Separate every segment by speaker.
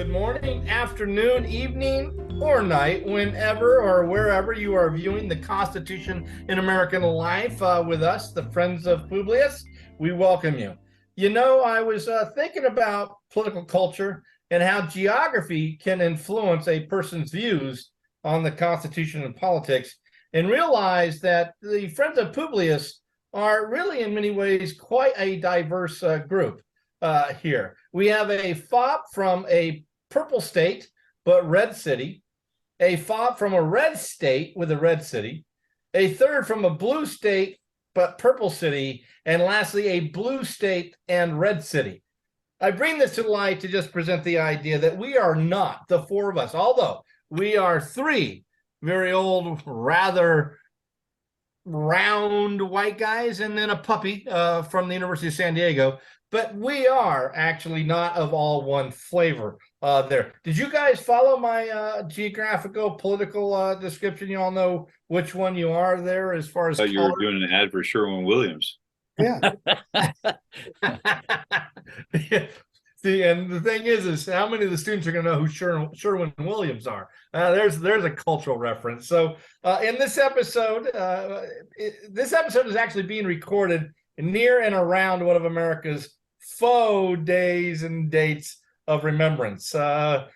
Speaker 1: good morning, afternoon, evening, or night, whenever or wherever you are viewing the Constitution in American Life with us, the Friends of Publius. We welcome you. You know, I was thinking about political culture and how geography can influence a person's views on the Constitution and politics, and realized that the Friends of Publius are really, in many ways, quite a diverse group here. We have a fop from a purple state, but red city, a fop from a red state with a red city, a third from a blue state, but purple city, and lastly, a blue state and red city. I bring this to light to just present the idea that we are not the four of us, although we are three very old, rather round white guys, and then a puppy from the University of San Diego. But we are actually not of all one flavor there. Did you guys follow my geographical, political description? You all know which one you are there as far as
Speaker 2: you were doing an ad for Sherwin-Williams.
Speaker 1: Yeah. See, and the thing is how many of the students are going to know who Sherwin-Williams are? There's a cultural reference. So in this episode is actually being recorded near and around one of America's faux days and dates of remembrance. I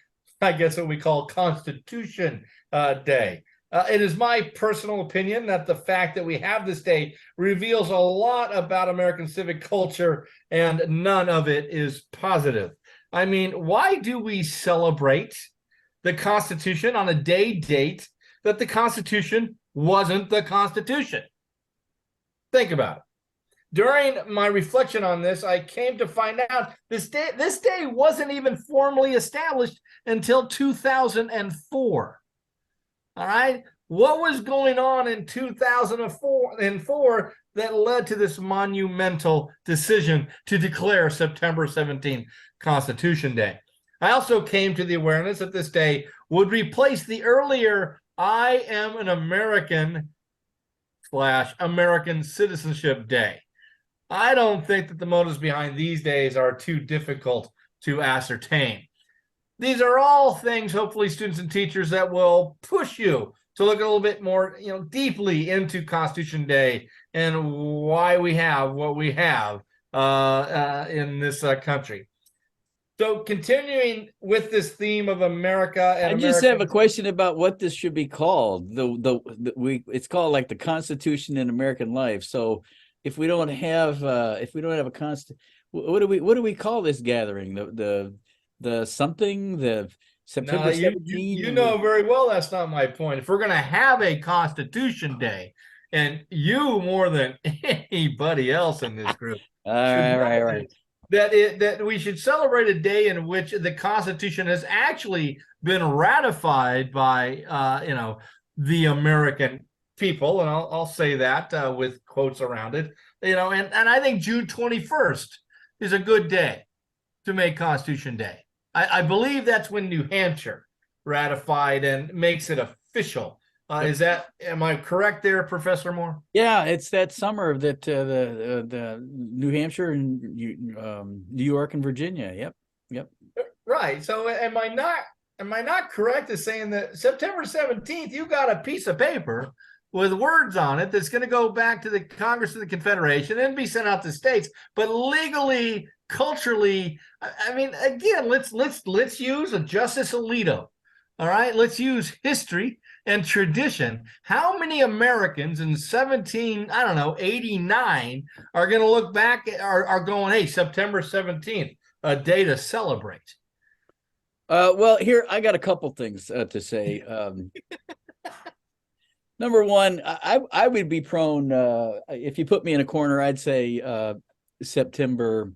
Speaker 1: guess what we call Constitution Day. It is my personal opinion that the fact that we have this day reveals a lot about American civic culture, and none of it is positive. I mean, why do we celebrate the Constitution on a date that the Constitution wasn't the Constitution? Think about it. During my reflection on this, I came to find out this day wasn't even formally established until 2004. All right. What was going on in 2004 that led to this monumental decision to declare September 17th Constitution Day? I also came to the awareness that this day would replace the earlier I Am an American / American Citizenship Day. I don't think that the motives behind these days are too difficult to ascertain. These are all things, hopefully, students and teachers that will push you to look a little bit more, deeply into Constitution Day and why we have what we have in this country. So, continuing with this theme of America and
Speaker 3: I just have a question about what this should be called. It's called like the Constitution in American Life. So, if we don't have a what do we call this gathering? The September 17th.
Speaker 1: You know very well that's not my point. If we're going to have a Constitution Day, and you more than anybody else in this group,
Speaker 3: right.
Speaker 1: that we should celebrate a day in which the Constitution has actually been ratified by the American people, and I'll say that with quotes around it. And I think June 21st is a good day to make Constitution Day. I believe that's when New Hampshire ratified and makes it official. Am I correct there, Professor Moore?
Speaker 3: Yeah, it's that summer that the New Hampshire and New York and Virginia. Yep.
Speaker 1: Right. So am I not correct in saying that September 17th, you got a piece of paper with words on it that's going to go back to the Congress of the Confederation and be sent out to states, but legally, culturally, I mean, again, let's use a Justice Alito. All right, let's use history and tradition. How many Americans in 89 are going to look back are going, hey, September 17th, a day to celebrate?
Speaker 3: Well, here I got a couple things to say. Number one, I would be prone, if you put me in a corner, I'd say September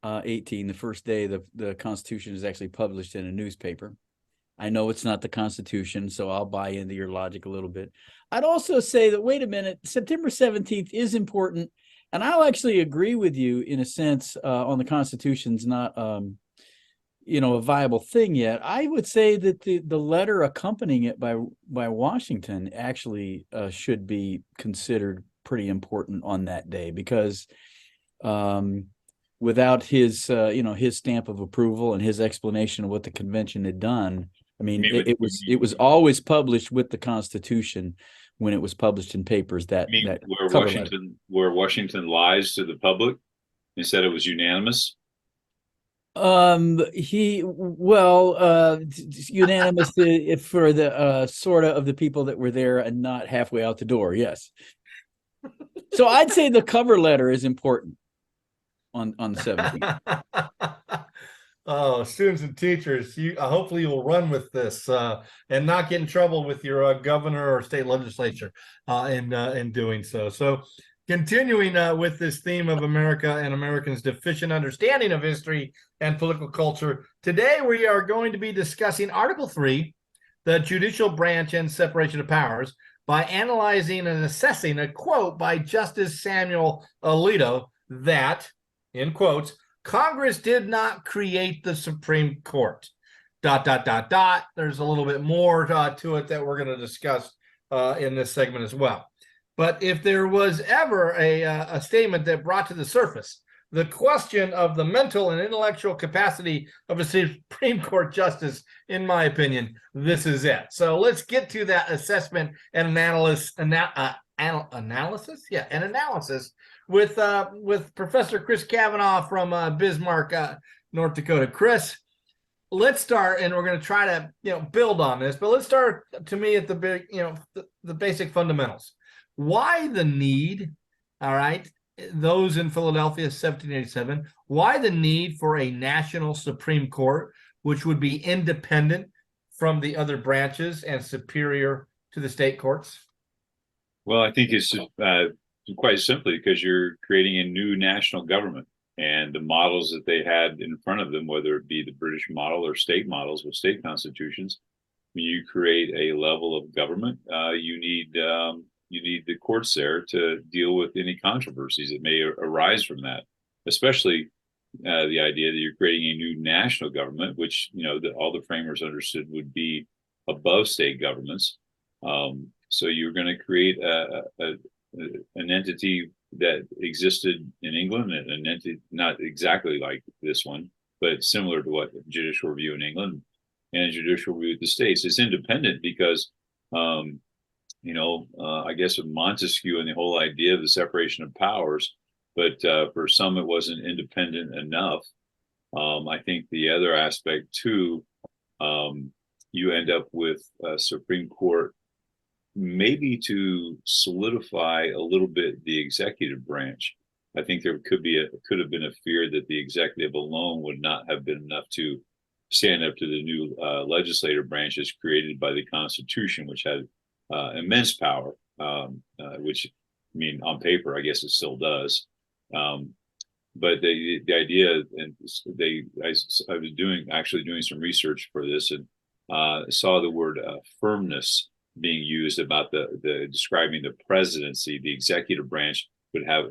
Speaker 3: 18, the first day the Constitution is actually published in a newspaper. I know it's not the Constitution, so I'll buy into your logic a little bit. I'd also say that, wait a minute, September 17th is important, and I'll actually agree with you in a sense on the Constitution's not a viable thing yet. I would say that the letter accompanying it by Washington actually should be considered pretty important on that day, because without his his stamp of approval and his explanation of what the convention had done. I mean, it was always published with the Constitution when it was published in papers. That
Speaker 2: where Washington lies to the public and said it was unanimous.
Speaker 3: Unanimous for the sort of the people that were there and not halfway out the door. Yes. So I'd say the cover letter is important on the 17th.
Speaker 1: Oh, students and teachers, hopefully you'll run with this and not get in trouble with your governor or state legislature in doing so. So continuing with this theme of America and Americans' deficient understanding of history and political culture, today we are going to be discussing Article 3, the judicial branch and separation of powers, by analyzing and assessing a quote by Justice Samuel Alito that, in quotes, Congress did not create the Supreme Court. ... There's a little bit more to it that we're going to discuss in this segment as well. But if there was ever a statement that brought to the surface the question of the mental and intellectual capacity of a Supreme Court justice, in my opinion, this is it. So let's get to that assessment and analysis with Professor Chris Kavanaugh from Bismarck, North Dakota. Chris, let's start, and we're going to try to build on this, but let's start to me at the basic fundamentals. Why the need? All right, those in Philadelphia, 1787. Why the need for a national Supreme Court, which would be independent from the other branches and superior to the state courts?
Speaker 2: Well, I think it's quite simply because you're creating a new national government, and the models that they had in front of them, whether it be the British model or state models with state constitutions, when you create a level of government, you need the courts there to deal with any controversies that may arise from that, especially the idea that you're creating a new national government, which that all the framers understood would be above state governments. So you're going to create an entity that existed in England, and an entity not exactly like this one, but similar to what judicial review in England and judicial review of the states. It's independent because I guess of Montesquieu and the whole idea of the separation of powers, but for some it wasn't independent enough. I think the other aspect too, you end up with a Supreme Court maybe to solidify a little bit the executive branch. I think there could have been a fear that the executive alone would not have been enough to stand up to the new legislative branches created by the Constitution, which had immense power, which, I mean, on paper, I guess it still does. But the idea, and I was doing some research for this, and saw the word firmness being used about the describing the presidency. The executive branch would have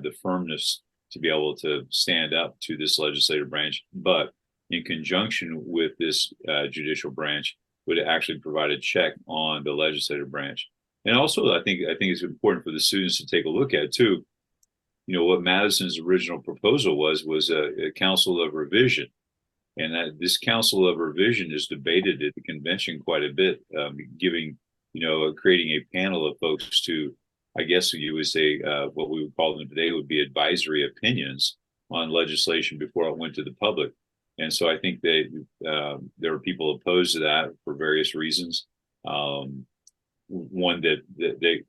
Speaker 2: the firmness to be able to stand up to this legislative branch, but in conjunction with this judicial branch would actually provide a check on the legislative branch. And also, I think it's important for the students to take a look at too. What Madison's original proposal was a council of revision, and that this council of revision is debated at the convention quite a bit, creating a panel of folks to, I guess you would say, what we would call them today would be advisory opinions on legislation before it went to the public. And so I think that there are people opposed to that for various reasons. One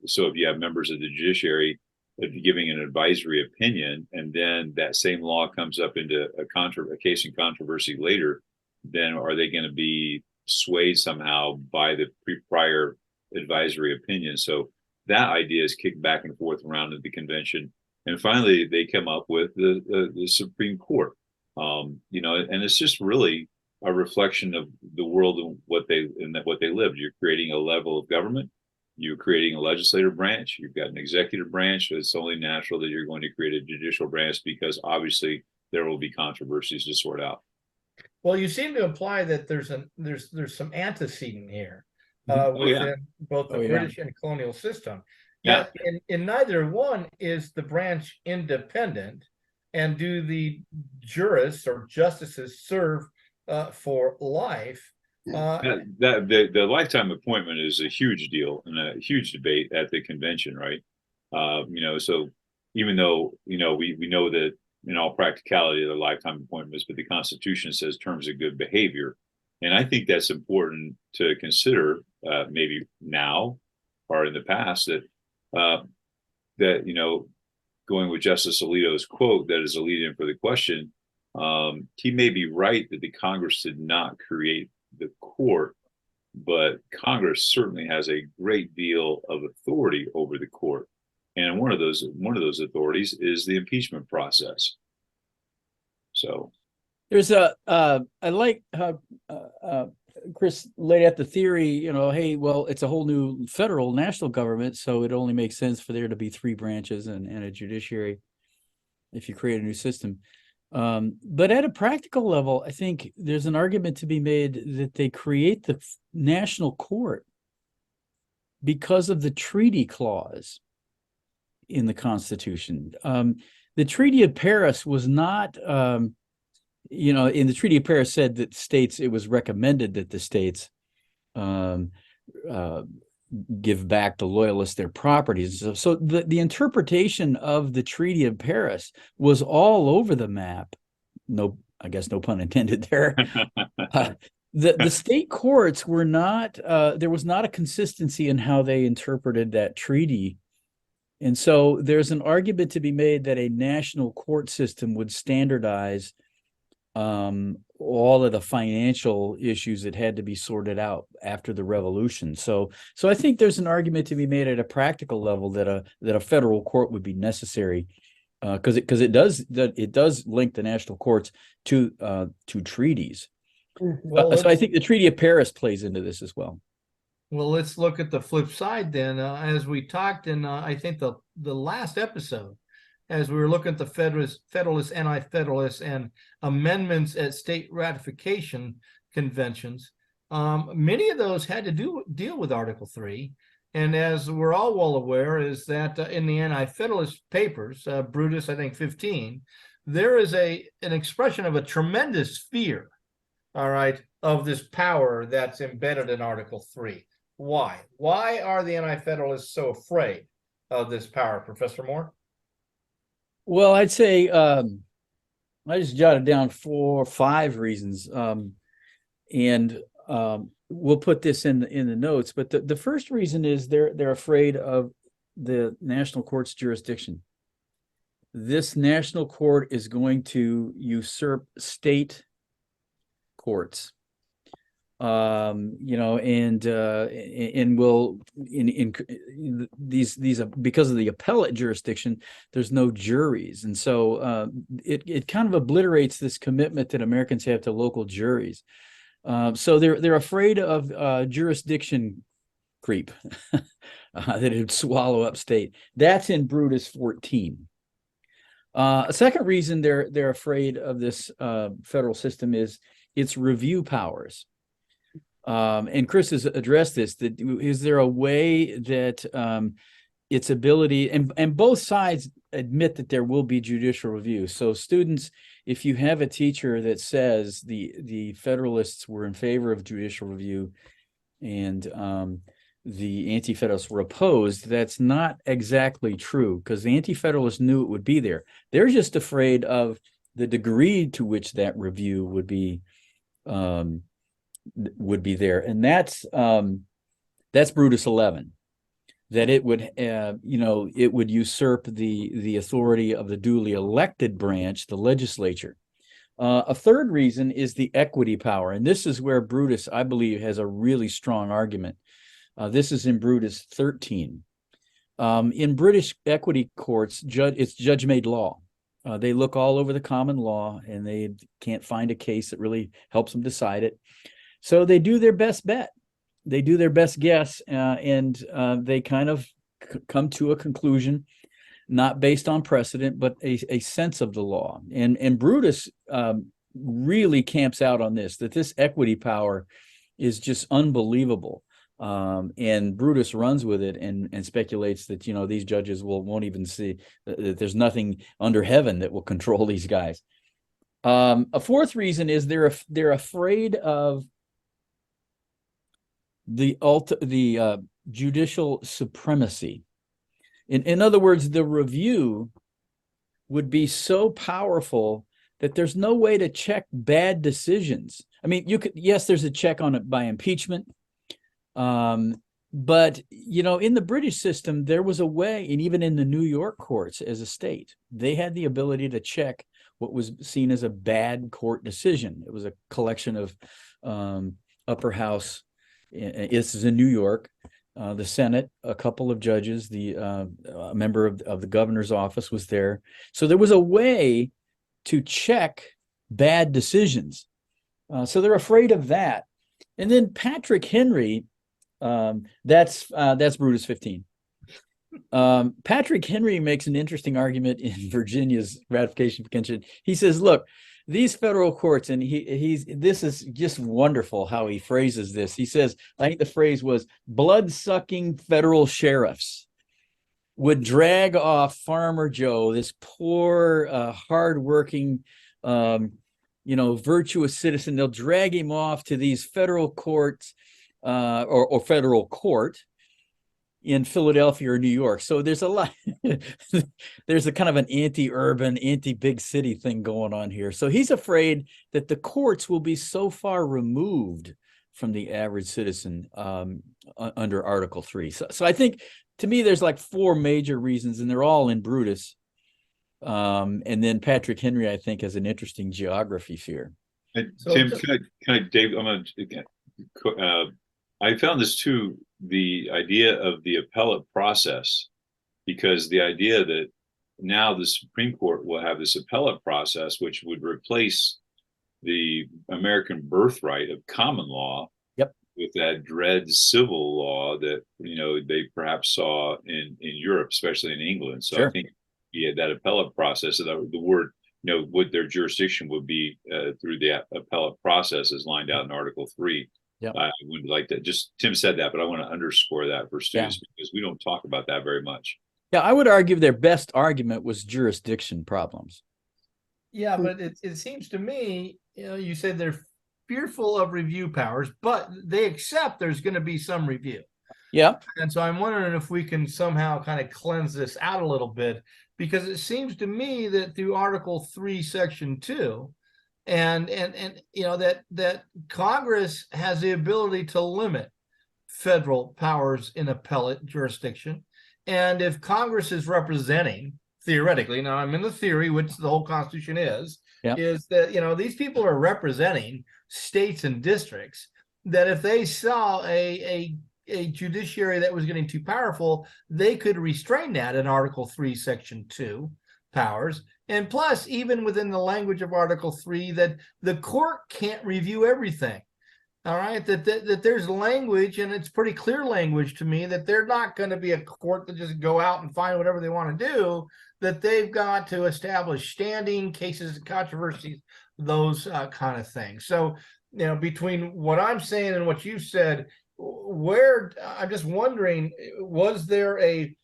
Speaker 2: so if you have members of the judiciary giving an advisory opinion, and then that same law comes up into a case in controversy later, then are they going to be swayed somehow by the prior advisory opinion? So that idea is kicked back and forth around at the convention, and finally they come up with the Supreme Court. And it's just really a reflection of the world and what they lived. You're creating a level of government. You're creating a legislative branch. You've got an executive branch. So it's only natural that you're going to create a judicial branch, because obviously there will be controversies to sort out.
Speaker 1: Well, you seem to imply that there's some antecedent here within both the British and colonial system. Yet in neither one is the branch independent, and do the jurists or justices serve for life?
Speaker 2: The lifetime appointment is a huge deal and a huge debate at the convention, right? So even though we know that in all practicality they're lifetime appointments, but the Constitution says terms of good behavior, and I think that's important to consider, maybe now or in the past, that going with Justice Alito's quote that is a lead-in for the question, he may be right that the Congress did not create the court, but Congress certainly has a great deal of authority over the court, and one of those authorities is the impeachment process. So
Speaker 3: there's I like how Chris laid out the theory, hey, well, it's a whole new federal national government, so it only makes sense for there to be 3 branches and a judiciary if you create a new system. But at a practical level, I think there's an argument to be made that they create the national court because of the treaty clause in the Constitution. The Treaty of Paris was not, in the Treaty of Paris said that states, it was recommended that the states give back the loyalists their properties. So the interpretation of the Treaty of Paris was all over the map. No, I guess no pun intended there. The state courts were not, there was not a consistency in how they interpreted that treaty. And so there's an argument to be made that a national court system would standardize all of the financial issues that had to be sorted out after the revolution. So I think there's an argument to be made at a practical level that a federal court would be necessary, because it does link the national courts to treaties.
Speaker 1: Well,
Speaker 3: so I think the Treaty of Paris plays into this as well.
Speaker 1: Well, let's look at the flip side then. As we talked in, I think the last episode, as we were looking at the Federalists, Anti-Federalists, and amendments at state ratification conventions, many of those had to deal with Article 3. And as we're all well aware, is that in the Anti-Federalist papers, Brutus, I think 15, there is an expression of a tremendous fear, all right, of this power that's embedded in Article 3. Why? Why are the Anti-Federalists so afraid of this power, Professor Moore?
Speaker 3: Well, I'd say I just jotted down 4 or 5 reasons, and we'll put this in the notes. But the first reason is they're afraid of the national court's jurisdiction. This national court is going to usurp state courts, and will in these because of the appellate jurisdiction, there's no juries, and so it kind of obliterates this commitment that Americans have to local juries. So they're afraid of jurisdiction creep, that it would swallow up state. That's in Brutus 14. A second reason they're afraid of this federal system is its review powers. And Chris has addressed this, that is there a way that its ability, and both sides admit that there will be judicial review. So students, if you have a teacher that says the Federalists were in favor of judicial review and the Anti-Federalists were opposed, that's not exactly true, because the Anti-Federalists knew it would be there. They're just afraid of the degree to which that review would be there, and that's Brutus 11, that it would it would usurp the authority of the duly elected branch, the legislature. A third reason is the equity power, and this is where Brutus, I believe, has a really strong argument. This is in Brutus 13. In British equity courts, it's judge-made law. They look all over the common law, and they can't find a case that really helps them decide it. So they do their best bet. They do their best guess, and they kind of come to a conclusion, not based on precedent, but a sense of the law. And Brutus really camps out on this, that this equity power is just unbelievable. And Brutus runs with it and speculates that, these judges won't even see that there's nothing under heaven that will control these guys. A fourth reason is they're afraid of the judicial supremacy. In other words, the review would be so powerful that there's no way to check bad decisions. I mean, yes, there's a check on it by impeachment. But, in the British system, there was a way, and even in the New York courts as a state, they had the ability to check what was seen as a bad court decision. It was a collection of upper house. This is in New York. The Senate, a couple of judges, a member of the governor's office was there. So there was a way to check bad decisions. So they're afraid of that. And then Patrick Henry, that's Brutus 15. Patrick Henry makes an interesting argument in Virginia's ratification convention. He says, look, these federal courts, and this is just wonderful how he phrases this. He says, I think the phrase was, blood-sucking federal sheriffs would drag off Farmer Joe, this poor, hardworking, virtuous citizen. They'll drag him off to these federal courts or federal court in Philadelphia or New York. So there's a lot, there's a kind of an anti-urban, anti-big city thing going on here. So he's afraid that the courts will be so far removed from the average citizen under Article 3. So I think, to me, there's like four major reasons, and they're all in Brutus. And then Patrick Henry, I think, has an interesting geography fear.
Speaker 2: And Tim, can I, Dave, I found this too, the idea of the appellate process, because the idea that now the Supreme Court will have this appellate process, which would replace the American birthright of common law with that dread civil law that, they perhaps saw in Europe, especially in England. So sure. I think that appellate process, so the word, what their jurisdiction would be through the appellate process is lined out in Article 3. Yep. I would like to Tim said that, but I want to underscore that for students because we don't talk about that very much.
Speaker 3: Yeah, I would argue their best argument was jurisdiction problems.
Speaker 1: Yeah, but it seems to me, you said they're fearful of review powers, but they accept there's going to be some review.
Speaker 3: Yeah.
Speaker 1: And so I'm wondering if we can somehow kind of cleanse this out a little bit, because it seems to me that through Article 3, Section 2, and that Congress has the ability to limit federal powers in appellate jurisdiction. And if Congress is representing, theoretically, now I'm in the theory, which the whole Constitution is that, these people are representing states and districts, that if they saw a judiciary that was getting too powerful, they could restrain that in Article 3, Section 2 powers. And plus, even within the language of Article 3, that the court can't review everything. All right, that there's language, and it's pretty clear language to me, that they're not going to be a court that just go out and find whatever they want to do, that they've got to establish standing, cases and controversies, those kind of things. So, between what I'm saying and what you said, I'm just wondering, was there a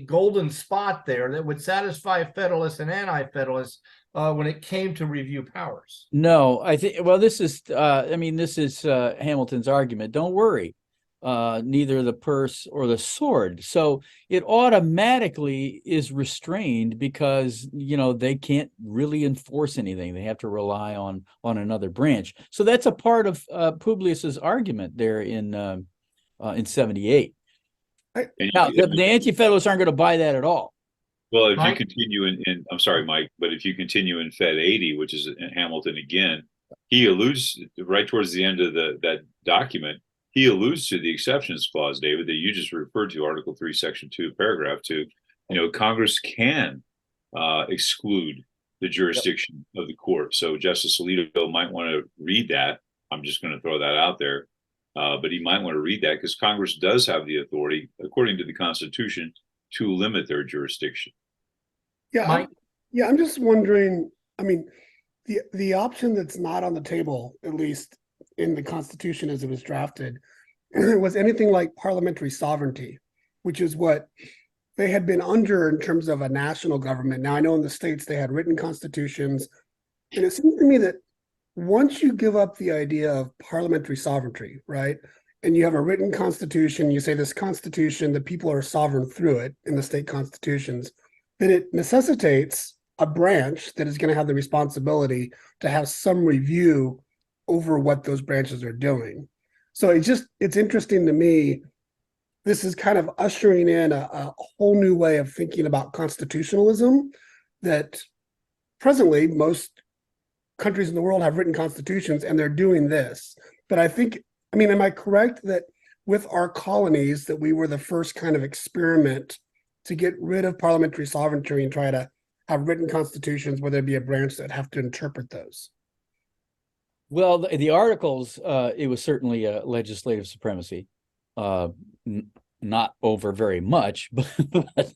Speaker 1: golden spot there that would satisfy Federalists and Anti-Federalists when it came to review powers?
Speaker 3: No, I think, this is Hamilton's argument. Don't worry, neither the purse or the sword. So it automatically is restrained because, they can't really enforce anything. They have to rely on another branch. So that's a part of Publius's argument there in 78. Now, the Anti-Federalists aren't going to buy that at all.
Speaker 2: Well, if you continue in I'm sorry, Mike, but if you continue in Fed 80, which is in Hamilton again, he alludes right towards the end of that document, he alludes to the exceptions clause, David, that you just referred to, Article 3, Section 2, Paragraph 2. Congress can exclude the jurisdiction of the court. So Justice Alito might want to read that. I'm just going to throw that out there. But he might want to read that because Congress does have the authority, according to the Constitution, to limit their jurisdiction.
Speaker 4: Yeah, I'm just wondering. I mean, the option that's not on the table, at least in the Constitution as it was drafted, was anything like parliamentary sovereignty, which is what they had been under in terms of a national government. Now, I know in the States they had written constitutions, and it seems to me that once you give up the idea of parliamentary sovereignty, right, and you have a written constitution, you say this constitution, the people are sovereign through it in the state constitutions, then it necessitates a branch that is going to have the responsibility to have some review over what those branches are doing. So it's interesting to me. This is kind of ushering in a whole new way of thinking about constitutionalism that presently most countries in the world have written constitutions and they're doing this. But I think, I mean, am I correct that with our colonies that we were the first kind of experiment to get rid of parliamentary sovereignty and try to have written constitutions where there'd be a branch that have to interpret those?
Speaker 3: Well, the articles, it was certainly a legislative supremacy, not over very much, but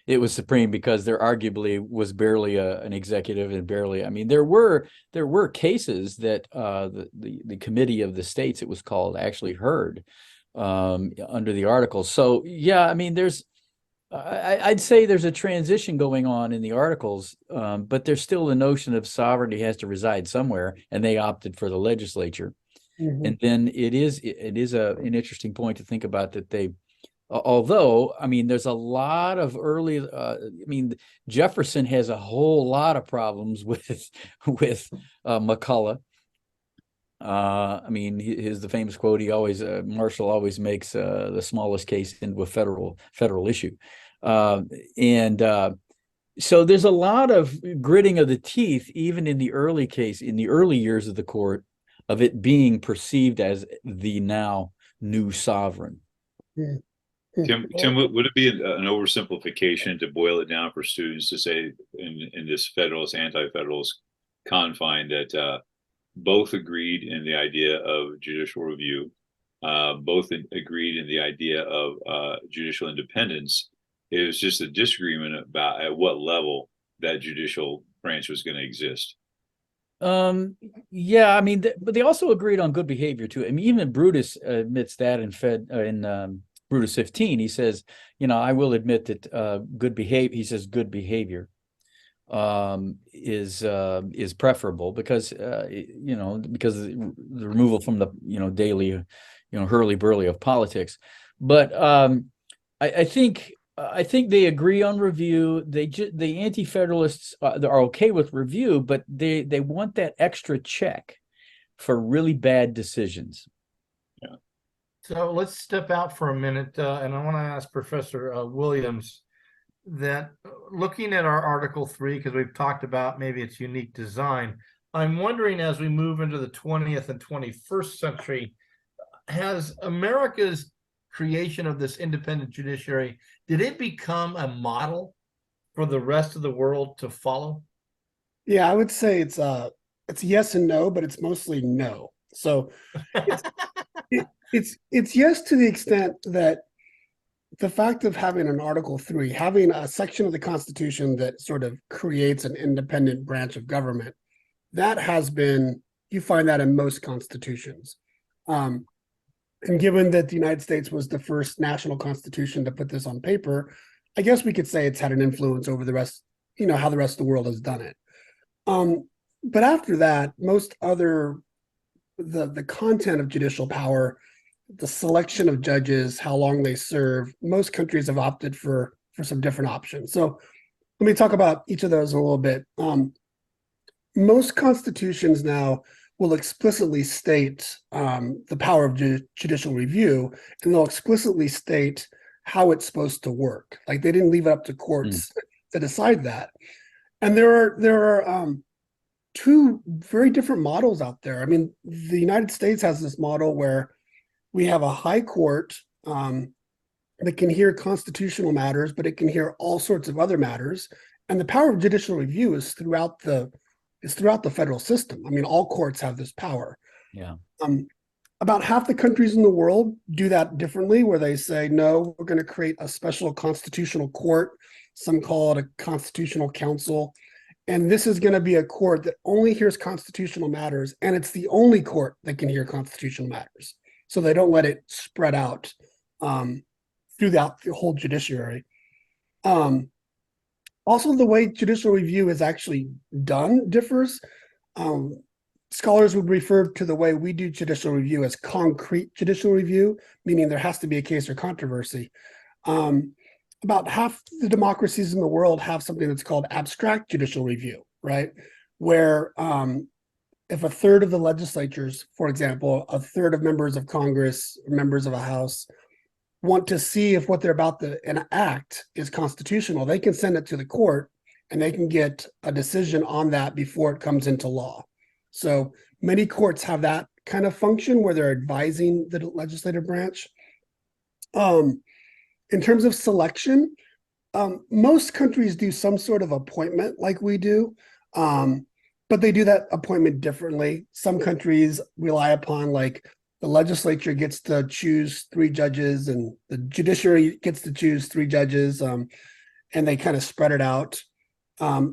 Speaker 3: it was supreme because there arguably was barely an executive and barely. I mean, there were cases that the committee of the states, it was called, actually heard under the articles. So yeah, I mean, I'd say there's a transition going on in the articles, but there's still the notion of sovereignty has to reside somewhere, and they opted for the legislature. Mm-hmm. And then it is an interesting point to think about that they, although, I mean, there's a lot of early, I mean, Jefferson has a whole lot of problems with McCulloch. I mean, the famous quote, he always, Marshall always makes the smallest case into a federal issue. So there's a lot of gritting of the teeth, even in the early years of the court, of it being perceived as the now new sovereign.
Speaker 4: Yeah.
Speaker 2: Tim, would it be an oversimplification to boil it down for students to say in this Federalist, Anti-Federalist confine that both agreed in the idea of judicial review, both agreed in the idea of judicial independence? It was just a disagreement about at what level that judicial branch was going to exist.
Speaker 3: Yeah, I mean, but they also agreed on good behavior too. I mean, even Brutus admits that in Brutus 15, he says, you know, I will admit that good behavior. He says good behavior is preferable because because the removal from the daily hurly-burly of politics. But I think they agree on review. The Anti-Federalists are okay with review, but they want that extra check for really bad decisions.
Speaker 2: Yeah.
Speaker 1: So let's step out for a minute, and I want to ask Professor Williams that looking at our Article 3, because we've talked about maybe its unique design, I'm wondering as we move into the 20th and 21st century, has America's creation of this independent judiciary, did it become a model for the rest of the world to follow?
Speaker 4: Yeah, I would say it's yes and no, but it's mostly no. So it's yes to the extent that the fact of having an Article 3, having a section of the Constitution that sort of creates an independent branch of government, that has been, you find that in most constitutions. And given that the United States was the first national constitution to put this on paper, I guess we could say it's had an influence over the rest, how the rest of the world has done it. But after that, most other, the content of judicial power, the selection of judges, how long they serve, most countries have opted for some different options. So let me talk about each of those a little bit. Most constitutions now will explicitly state the power of judicial review, and they'll explicitly state how it's supposed to work. Like they didn't leave it up to courts to decide that. And there are two very different models out there. I mean, the United States has this model where we have a high court that can hear constitutional matters, but it can hear all sorts of other matters. And the power of judicial review is throughout the federal system. I mean, all courts have this power.
Speaker 3: Yeah.
Speaker 4: About half the countries in the world do that differently, where they say, no, we're going to create a special constitutional court. Some call it a constitutional council. And this is going to be a court that only hears constitutional matters, and it's the only court that can hear constitutional matters. so they don't let it spread out throughout the whole judiciary. Also, the way judicial review is actually done differs. Scholars would refer to the way we do judicial review as concrete judicial review, meaning there has to be a case or controversy. About half the democracies in the world have something that's called abstract judicial review, right? Where if a third of the legislatures, for example, a third of members of Congress, members of a House, want to see if what they're about to enact is constitutional, they can send it to the court and they can get a decision on that before it comes into law. So many courts have that kind of function where they're advising the legislative branch. In terms of selection, most countries do some sort of appointment like we do, but they do that appointment differently. Some countries rely upon, like, the legislature gets to choose 3 judges and the judiciary gets to choose 3 judges, and they kind of spread it out.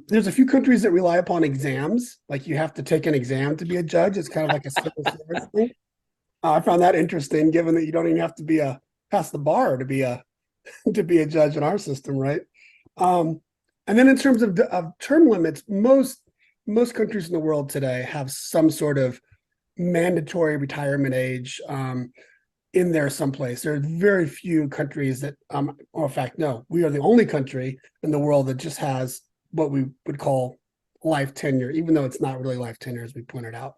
Speaker 4: There's a few countries that rely upon exams, like you have to take an exam to be a judge. It's kind of like a civil service thing. I found that interesting, given that you don't even have to pass the bar to be a judge in our system, right? And then in terms of term limits, most countries in the world today have some sort of mandatory retirement age in there someplace. There are very few countries that, or in fact, no, we are the only country in the world that just has what we would call life tenure, even though it's not really life tenure, as we pointed out.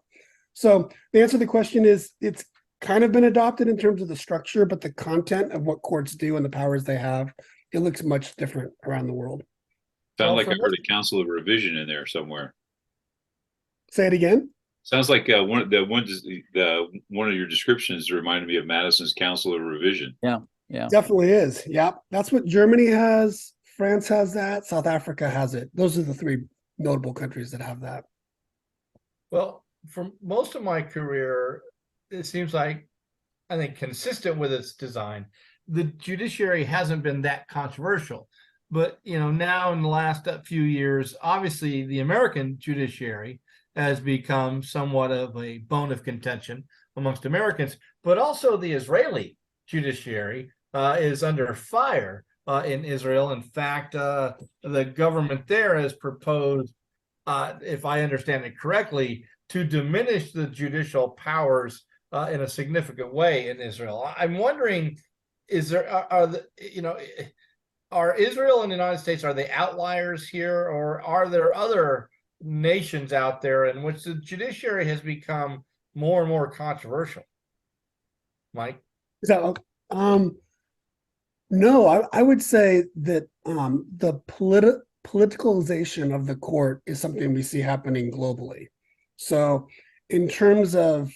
Speaker 4: So the answer to the question is, it's kind of been adopted in terms of the structure, but the content of what courts do and the powers they have, it looks much different around the world.
Speaker 2: Sound like I heard a council of revision in there somewhere.
Speaker 4: Say it again.
Speaker 2: Sounds like one of your descriptions reminded me of Madison's Council of Revision.
Speaker 3: Yeah.
Speaker 4: Definitely is. Yeah. That's what Germany has. France has that. South Africa has it. Those are the 3 notable countries that have that.
Speaker 1: Well, for most of my career, it seems like, I think, consistent with its design, the judiciary hasn't been that controversial. But, now in the last few years, obviously the American judiciary has become somewhat of a bone of contention amongst Americans, but also the Israeli judiciary is under fire in Israel. In fact, the government there has proposed, if I understand it correctly, to diminish the judicial powers in a significant way in Israel. I'm wondering, are Israel and the United States, are they outliers here, or are there other nations out there in which the judiciary has become more and more controversial? Mike?
Speaker 4: So, no, I would say that the politicalization of the court is something we see happening globally. So in terms of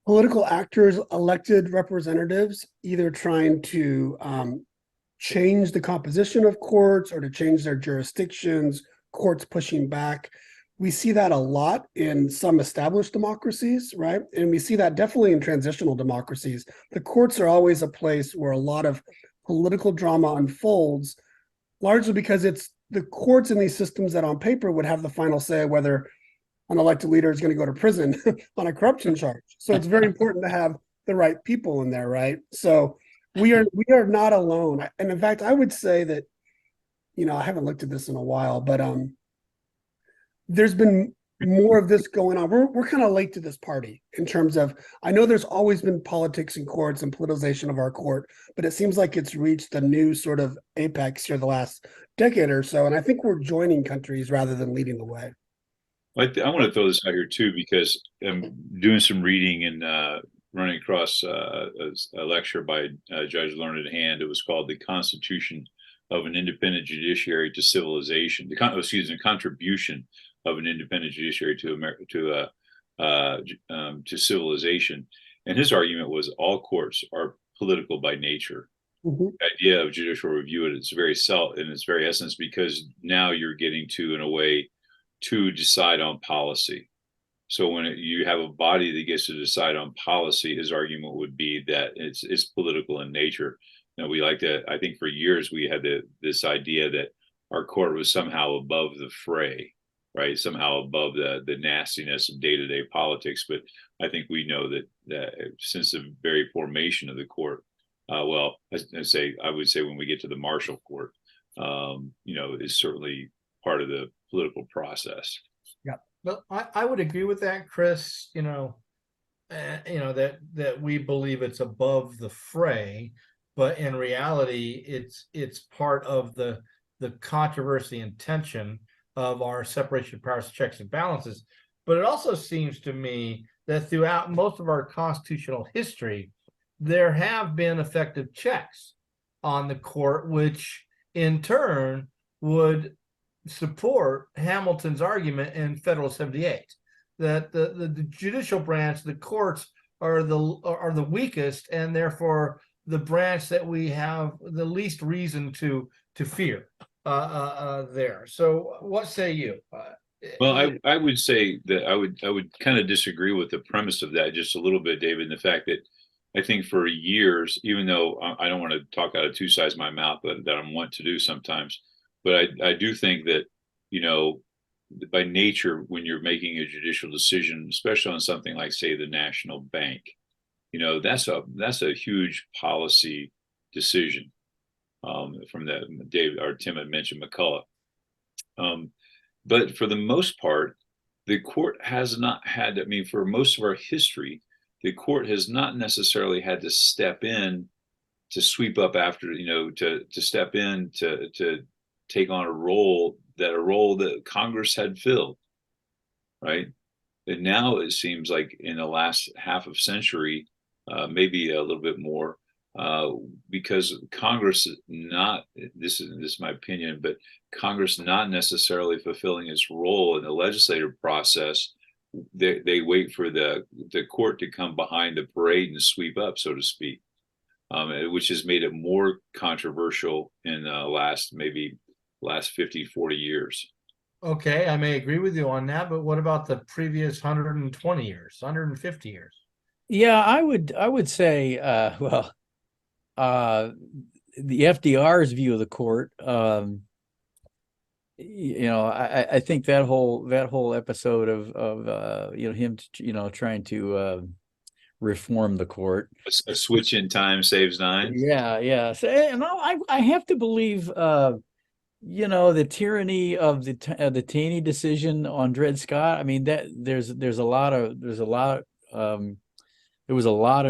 Speaker 4: political actors, elected representatives, either trying to change the composition of courts or to change their jurisdictions, courts pushing back. We see that a lot in some established democracies, right? And we see that definitely in transitional democracies. The courts are always a place where a lot of political drama unfolds, largely because it's the courts in these systems that on paper would have the final say whether an elected leader is going to go to prison on a corruption charge. So it's very important to have the right people in there, right? So we are not alone. And in fact, I would say that, I haven't looked at this in a while, but there's been more of this going on. We're kind of late to this party in terms of, I know there's always been politics in courts and politicization of our court, but it seems like it's reached a new sort of apex here the last decade or so. And I think we're joining countries rather than leading the way.
Speaker 2: I want to throw this out here too, because I'm doing some reading and running across a lecture by Judge Learned Hand. It was called "The Constitution of an Independent Judiciary to Civilization." The contribution of an independent judiciary to civilization. And his argument was all courts are political by nature. Mm-hmm. The idea of judicial review in its very essence, because now you're getting to, in a way, to decide on policy. So when you have a body that gets to decide on policy, his argument would be that it's political in nature. Now, we like to, I think for years we had this idea that our court was somehow above the fray, right? Somehow above the nastiness of day-to-day politics. But I think we know that since the very formation of the court, well, I would say when we get to the martial court, is certainly part of the political process.
Speaker 1: Yeah, but I would agree with that, Chris. That we believe it's above the fray, but in reality, it's part of the controversy and tension of our separation of powers, checks and balances. But it also seems to me that throughout most of our constitutional history, there have been effective checks on the court, which in turn would support Hamilton's argument in Federal 78 that the judicial branch, the courts, are the weakest, and therefore the branch that we have the least reason to fear there. So what say you?
Speaker 2: Well, I would say that I would kind of disagree with the premise of that just a little bit, David, the fact that I think for years, even though I don't want to talk out of two sides of my mouth that I'm wont to do sometimes, but I do think that, by nature, when you're making a judicial decision, especially on something like, say, the national bank, that's a huge policy decision. From Dave or Tim had mentioned McCullough. But for the most part, the court has not had, for most of our history, the court has not necessarily had to step in to sweep up after, to step in to take on a role that Congress had filled, right? And now it seems like in the last half of century, maybe a little bit more, because Congress this is my opinion, but Congress not necessarily fulfilling its role in the legislative process. They wait for the court to come behind the parade and sweep up, so to speak, which has made it more controversial in the last 50, 40 years.
Speaker 1: Okay, I may agree with you on that, but what about the previous 120 years, 150 years?
Speaker 3: Yeah, I would say, the FDR's view of the court, I think that whole episode of him, trying to reform the court.
Speaker 2: A switch in time saves nine.
Speaker 3: Yeah. So, and I have to believe, the tyranny of the Taney decision on Dred Scott. I mean, that there was a lot of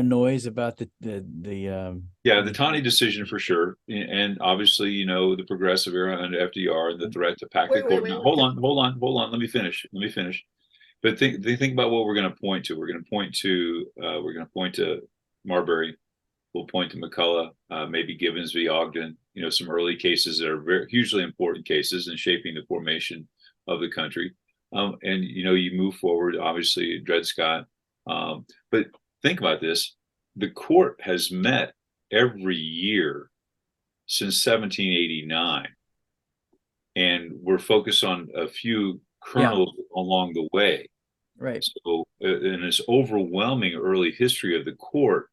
Speaker 3: noise about the
Speaker 2: Taney decision for sure, and obviously the progressive era under FDR and the threat to pack the court. Hold on. Let me finish. But think about what we're going to point to. We're going to point to Marbury. We'll point to McCullough, maybe Gibbons v. Ogden. Some early cases that are very hugely important cases in shaping the formation of the country. And you move forward. Obviously, Dred Scott. But think about this. The court has met every year since 1789. And we're focused on a few kernels along the way.
Speaker 3: Right.
Speaker 2: So in this overwhelming early history of the court,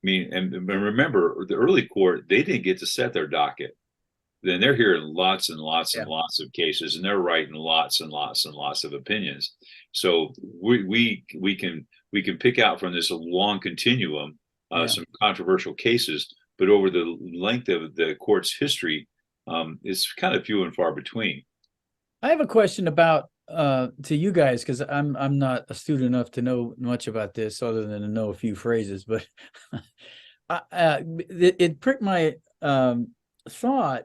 Speaker 2: and remember, the early court, they didn't get to set their docket. Then they're hearing lots and lots and lots of cases, and they're writing lots and lots and lots of opinions. So we can pick out from this a long continuum, some controversial cases, but over the length of the court's history, it's kind of few and far between.
Speaker 3: I have a question about to you guys, because I'm not astute enough to know much about this other than to know a few phrases, but it pricked my thought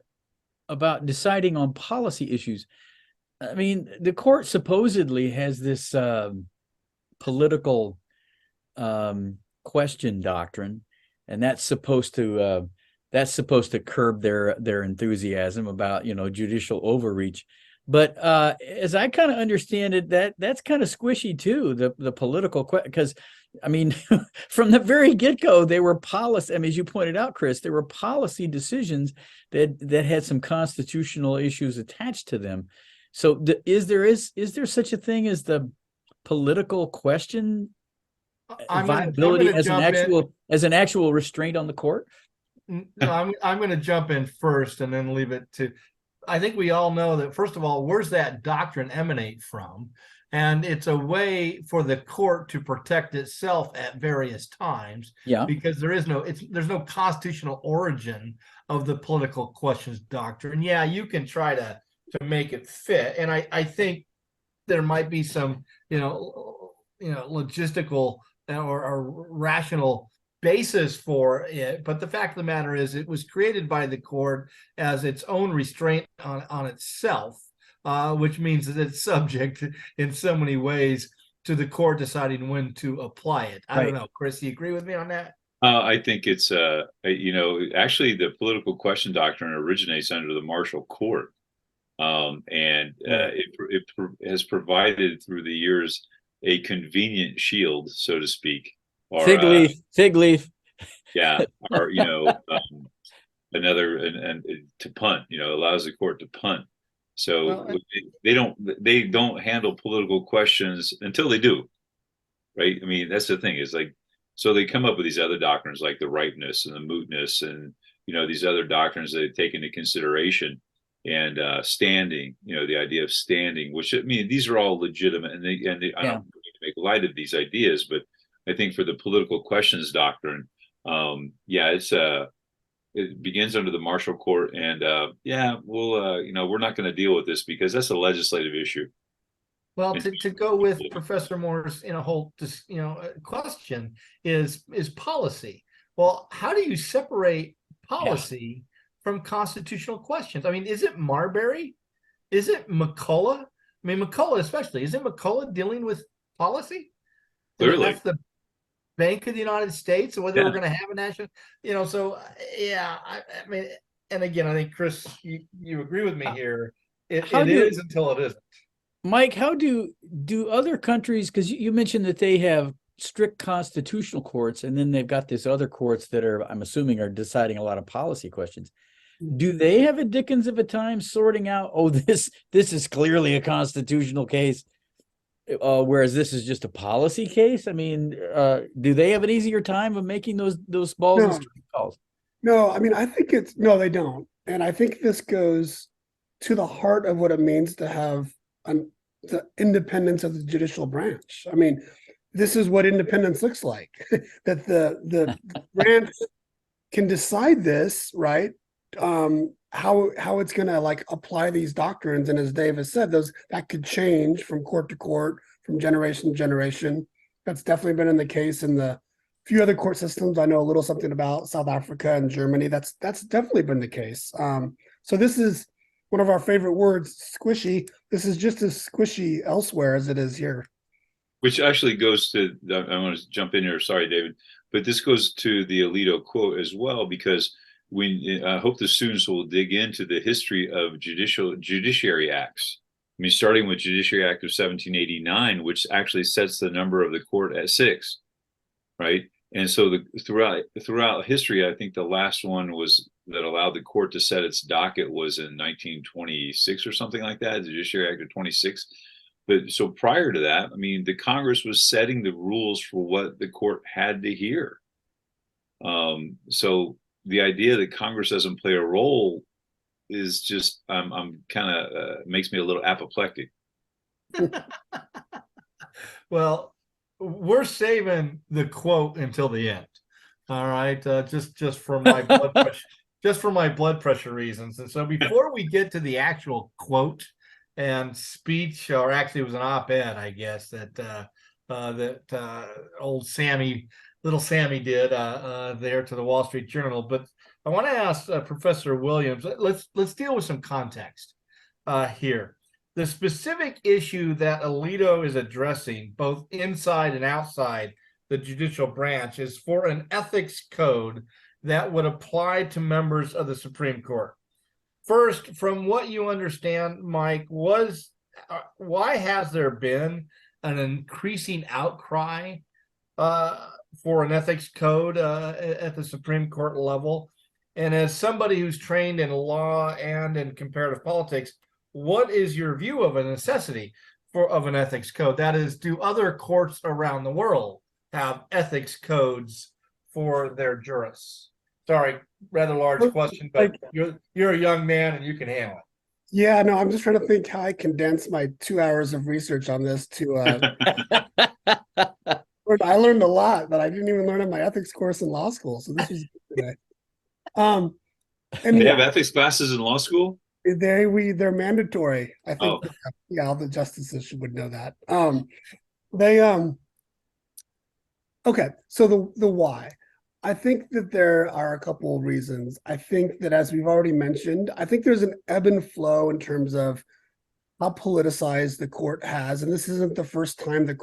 Speaker 3: about deciding on policy issues. I mean, the court supposedly has this political question doctrine, and that's supposed to curb their enthusiasm about judicial overreach. But as I kind of understand it, that's kind of squishy too, the political because I mean, from the very get-go, they were policy. I mean, as you pointed out, Chris, there were policy decisions that had some constitutional issues attached to them. So is there such a thing as the political question viability as an actual restraint on the court?
Speaker 1: No, I'm going to jump in first and then leave it to I think we all know that, first of all, where's that doctrine emanate from? And it's a way for the court to protect itself at various times.
Speaker 3: Yeah.
Speaker 1: Because there's no constitutional origin of the political questions doctrine. Yeah, you can try to make it fit. And I think there might be some, logistical or rational basis for it, but the fact of the matter is it was created by the court as its own restraint on itself, which means that it's subject in so many ways to the court deciding when to apply it. I don't know, Chris, do you agree with me on that?
Speaker 2: I think it's actually the political question doctrine originates under the Marshall Court, it has provided through the years a convenient shield, so to speak. Or,
Speaker 3: fig leaf.
Speaker 2: Yeah, or another and to punt. Allows the court to punt. So they don't handle political questions until they do, right? I mean, that's the thing. Is like, so they come up with these other doctrines like the ripeness and the mootness, and these other doctrines that they take into consideration, and standing. The idea of standing, which, I mean, these are all legitimate, and I don't need to make light of these ideas, but I think for the political questions doctrine, it begins under the Marshall Court, and we're not going to deal with this because that's a legislative issue.
Speaker 1: Well, to go with Professor Moore's whole question is policy. Well, how do you separate policy from constitutional questions? I mean, is it Marbury? Is it McCulloch? I mean, McCulloch especially. Isn't McCulloch dealing with policy?
Speaker 2: Clearly,
Speaker 1: that's the Bank of the United States, or whether we're going to have a national, So I mean, and again, I think Chris, you agree with me here. It is until it isn't.
Speaker 3: Mike, how do other countries? Because you mentioned that they have strict constitutional courts, and then they've got these other courts that I'm assuming are deciding a lot of policy questions. Do they have a Dickens of a time sorting out? Oh, this is clearly a constitutional case. Whereas this is just a policy case. I mean, do they have an easier time of making those balls and strike calls?
Speaker 4: No, I mean, I think no, they don't. And I think this goes to the heart of what it means to have the independence of the judicial branch. I mean, this is what independence looks like, that the branch can decide this, right? How it's going to apply these doctrines. And as Dave has said, that could change from court to court, from generation to generation. That's definitely been in the case in the few other court systems. I know a little something about South Africa and Germany. That's definitely been the case. So this is one of our favorite words, squishy. This is just as squishy elsewhere as it is here.
Speaker 2: Which actually goes to, I want to jump in here. Sorry, David, but this goes to the Alito quote as well, because I hope the students will dig into the history of judiciary acts. I mean, starting with Judiciary Act of 1789, which actually sets the number of the court at 6, right? And so throughout history, I think the last one was that allowed the court to set its docket was in 1926 or something like that, the Judiciary Act of 26. But so prior to that, I mean, the Congress was setting the rules for what the court had to hear. So the idea that Congress doesn't play a role is just, I'm kind of makes me a little apoplectic.
Speaker 1: Well, we're saving the quote until the end. All right, just for my blood pressure, just for my blood pressure reasons. And so before we get to the actual quote and speech, or actually it was an op-ed, I guess, that old little Sammy did there to the Wall Street Journal. But I want to ask Professor Williams, let's deal with some context here. The specific issue that Alito is addressing, both inside and outside the judicial branch, is for an ethics code that would apply to members of the Supreme Court. First, from what you understand, Mike, why has there been an increasing outcry for an ethics code at the Supreme Court level? And as somebody who's trained in law and in comparative politics, what is your view of a necessity of an ethics code? That is, do other courts around the world have ethics codes for their jurists? Sorry, rather large question, but you're a young man and you can handle it.
Speaker 4: Yeah, no, I'm just trying to think how I condense my 2 hours of research on this to I learned a lot that I didn't even learn in my ethics course in law school. So this was good today. And
Speaker 2: They
Speaker 4: yeah,
Speaker 2: have ethics classes in law school?
Speaker 4: they're mandatory. I think
Speaker 2: Oh,
Speaker 4: yeah, all the justices would know that. They okay, so the why. I think that there are a couple of reasons. I think that, as we've already mentioned, I think there's an ebb and flow in terms of how politicized the court has, and this isn't the first time the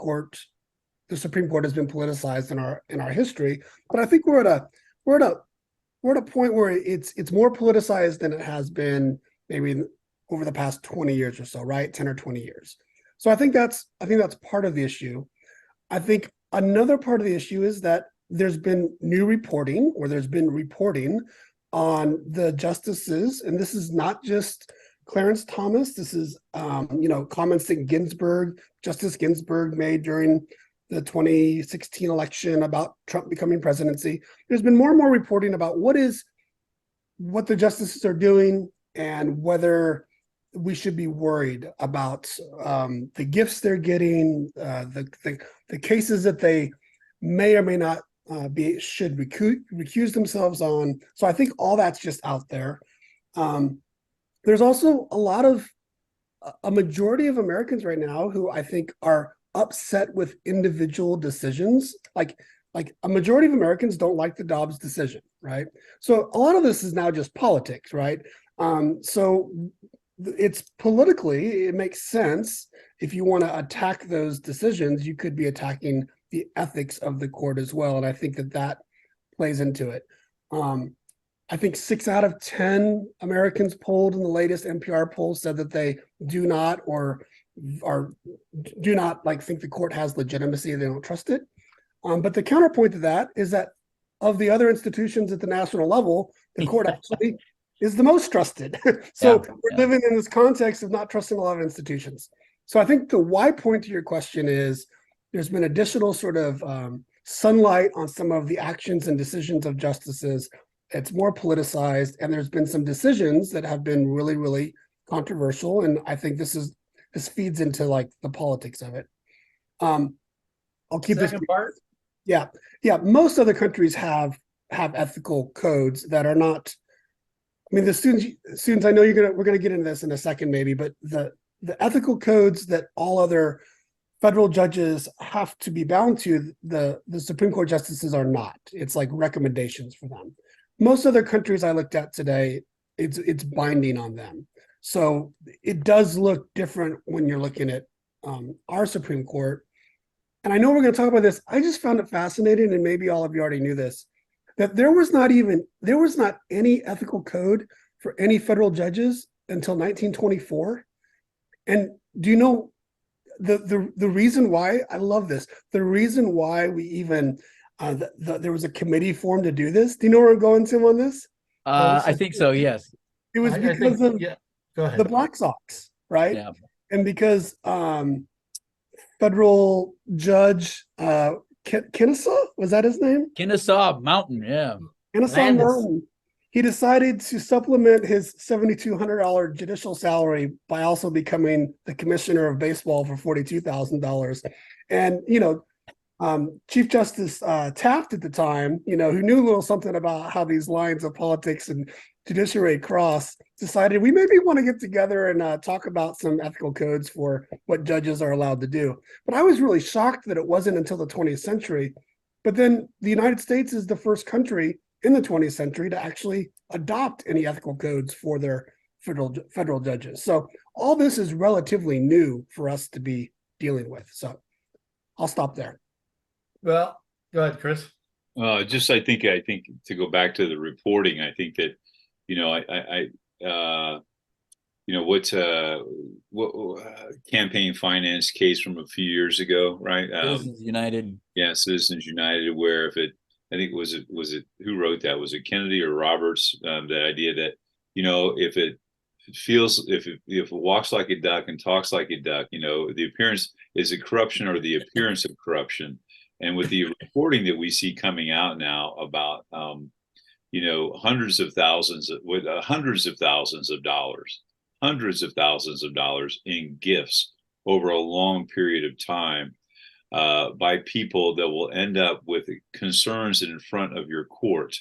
Speaker 4: Supreme Court has been politicized in our history. But I think we're at a we're at a point where it's more politicized than it has been maybe over the past 20 years or so, right? 10 or 20 years. So I think that's part of the issue. I think another part of the issue is that there's been new reporting, or there's been reporting on the justices, and this is not just Clarence Thomas. This is comments that Justice Ginsburg made during the 2016 election about Trump becoming presidency. There's been more and more reporting about what the justices are doing, and whether we should be worried about the gifts they're getting, the cases that they may or may not should recuse themselves on. So I think all that's just out there. There's also a majority of Americans right now who I think are upset with individual decisions. Like a majority of Americans don't like the Dobbs decision, right? So a lot of this is now just politics, right? So it's politically, it makes sense. If you want to attack those decisions, you could be attacking the ethics of the court as well. And I think that plays into it. I think 6 out of 10 Americans polled in the latest NPR poll said that they do not think the court has legitimacy. They don't trust it. But the counterpoint to that is that of the other institutions at the national level, the court actually is the most trusted. So we're living in this context of not trusting a lot of institutions. So I think the why point to your question is there's been additional sort of sunlight on some of the actions and decisions of justices. It's more politicized, and there's been some decisions that have been really, really controversial. And I think this feeds into like the politics of it. I'll keep
Speaker 1: Second
Speaker 4: this
Speaker 1: part.
Speaker 4: Yeah. Most other countries have ethical codes that are not. I mean, the students. I know we're gonna get into this in a second, maybe, but the ethical codes that all other federal judges have to be bound to, the Supreme Court justices are not. It's like recommendations for them. Most other countries I looked at today, it's binding on them. So it does look different when you're looking at our Supreme Court. And I know we're going to talk about this. I just found it fascinating, and maybe all of you already knew this, that there was not any ethical code for any federal judges until 1924. And do you know the reason why? I love this. The reason why we even there was a committee formed to do this. Do you know where I'm going, Tim, on this?
Speaker 3: I think so. Yes.
Speaker 4: It was because of
Speaker 1: Go ahead.
Speaker 4: the Black Sox, right?
Speaker 3: Yeah.
Speaker 4: And because federal judge Kennesaw, was that his name?
Speaker 3: Kennesaw Mountain. Yeah.
Speaker 4: Kennesaw Mountain. He decided to supplement his $7,200 judicial salary by also becoming the commissioner of baseball for $42,000. And Chief Justice Taft at the time, who knew a little something about how these lines of politics and judiciary cross, decided we maybe want to get together and talk about some ethical codes for what judges are allowed to do. But I was really shocked that it wasn't until the 20th century. But then the United States is the first country in the 20th century to actually adopt any ethical codes for their federal judges. So all this is relatively new for us to be dealing with. So I'll stop there.
Speaker 1: Well, go ahead, Chris.
Speaker 2: I think to go back to the reporting, I think that, what campaign finance case from a few years ago, right?
Speaker 3: Citizens United.
Speaker 2: Yeah, Citizens United, where I think was it who wrote that? Was it Kennedy or Roberts? The idea that, if it walks like a duck and talks like a duck, the appearance is it corruption or the appearance of corruption. And with the reporting that we see coming out now about, hundreds of thousands of dollars hundreds of thousands of dollars in gifts over a long period of time by people that will end up with concerns in front of your court,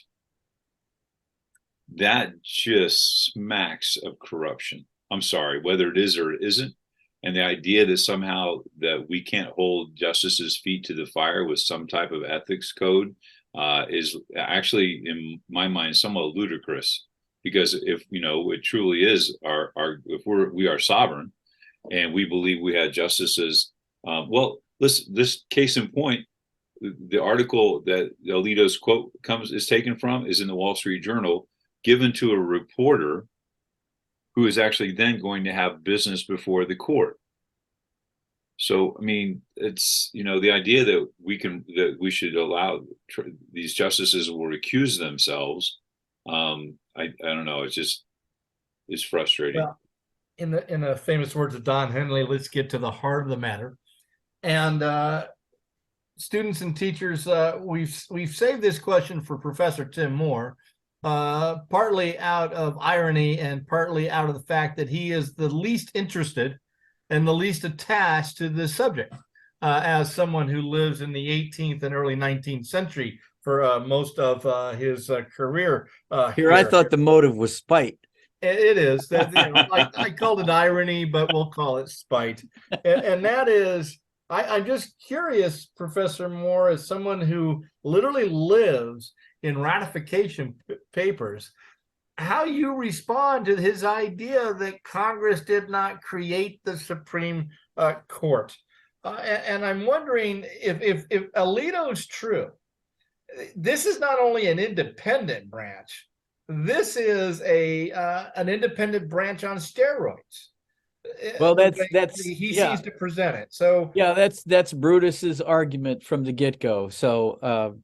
Speaker 2: that just smacks of corruption. I'm sorry, whether it is or it isn't. And the idea that somehow that we can't hold justices' feet to the fire with some type of ethics code is actually, in my mind, somewhat ludicrous. Because if it truly is if we are sovereign, and we believe we had justices, this case in point, the article that Alito's quote is taken from is in the Wall Street Journal, given to a reporter who is actually then going to have business before the court. So, I mean, it's, the idea that we should allow these justices will recuse themselves. I don't know. It's frustrating.
Speaker 1: Well, in the famous words of Don Henley, let's get to the heart of the matter. And students and teachers, we've saved this question for Professor Tim Moore, partly out of irony and partly out of the fact that he is the least interested and the least attached to this subject, as someone who lives in the 18th and early 19th century for most of his career.
Speaker 3: Here, I thought the motive was spite.
Speaker 1: It is. I called it irony, but we'll call it spite. And that is, I'm just curious, Professor Moore, as someone who literally lives in ratification papers, how you respond to his idea that Congress did not create the Supreme Court. And I'm wondering if Alito's true, this is not only an independent branch, this is an independent branch on steroids.
Speaker 3: Well, that's
Speaker 1: he seems to present it. So
Speaker 3: yeah, that's Brutus's argument from the get-go. So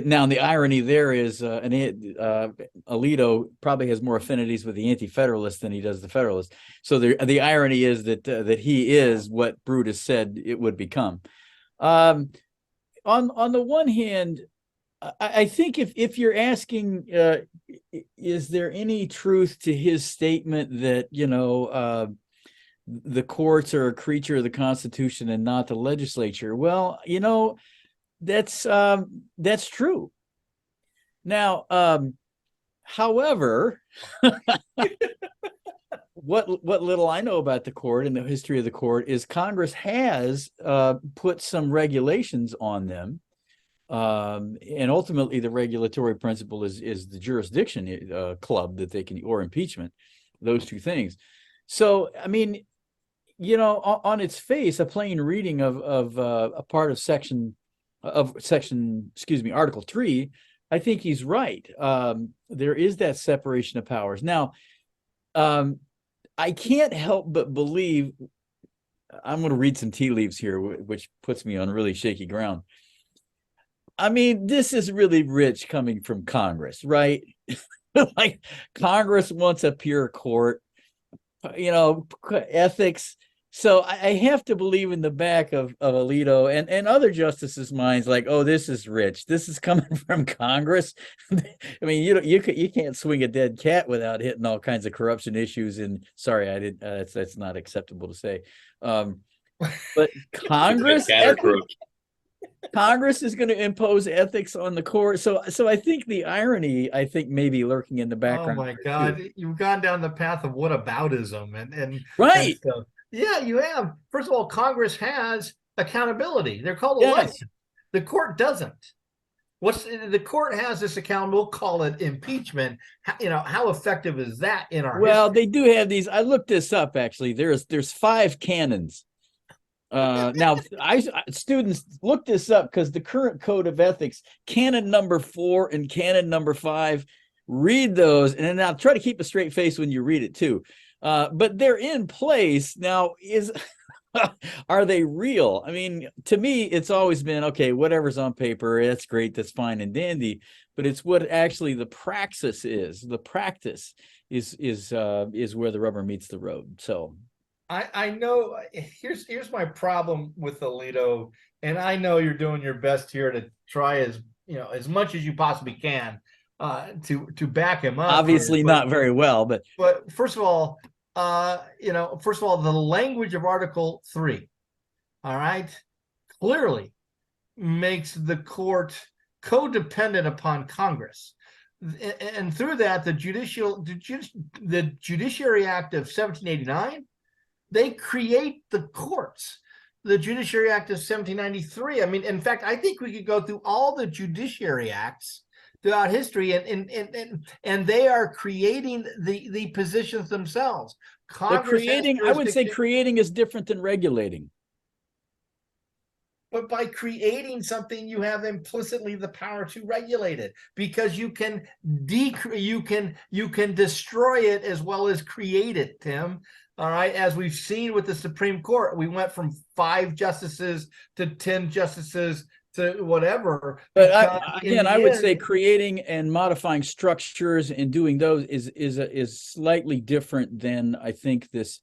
Speaker 3: now the irony there is Alito probably has more affinities with the Anti-Federalists than he does the Federalists. So the irony is that he is what Brutus said it would become. On the one hand, I think if you're asking, is there any truth to his statement that the courts are a creature of the Constitution and not the legislature? Well, that's true. Now, however, what little I know about the court and the history of the court is Congress has put some regulations on them. And ultimately, the regulatory principle is the jurisdiction club that they can, or impeachment, those two things. So, I mean, on its face, a plain reading of a part of Article 3, I think he's right. There is that separation of powers. Now, I can't help but believe, I'm going to read some tea leaves here, which puts me on really shaky ground. I mean, this is really rich coming from Congress, right? Like Congress wants a pure court, ethics. So I have to believe in the back of Alito and other justices' minds, like, oh, this is rich. This is coming from Congress. I mean, you can't swing a dead cat without hitting all kinds of corruption issues. And sorry, I did. That's not acceptable to say. But Congress. Congress is going to impose ethics on the court. So I think the irony, may be lurking in the background.
Speaker 1: Oh my God, too. You've gone down the path of whataboutism and
Speaker 3: right.
Speaker 1: And yeah, you have. First of all, Congress has accountability. They're called elected. The court doesn't. The court has this account. We'll call it impeachment. How effective is that in our history?
Speaker 3: They do have these. I looked this up actually. There's 5 canons. Now, students look this up because the current code of ethics, canon number 4 and canon number 5, read those, and then now try to keep a straight face when you read it too. But they're in place now. Are they real? I mean, to me, it's always been okay. Whatever's on paper, that's great, that's fine and dandy. But it's what actually the praxis is. The practice is where the rubber meets the road. So.
Speaker 1: I know here's my problem with Alito, and I know you're doing your best here to try as much as you possibly can. to back him up.
Speaker 3: Obviously not very well, but
Speaker 1: first of all, the language of Article 3, all right, clearly makes the court codependent upon Congress. And through that, the Judiciary Act of 1789, they create the courts. The Judiciary Act of 1793. I mean, in fact, I think we could go through all the Judiciary Acts throughout history, and they are creating the positions themselves. Congress
Speaker 3: I would say creating is different than regulating.
Speaker 1: But by creating something, you have implicitly the power to regulate it, because you can destroy it as well as create it, Tim. All right, as we've seen with the Supreme Court, we went from 5 justices to 10 justices to whatever.
Speaker 3: But I would say creating and modifying structures and doing those is slightly different than, I think, this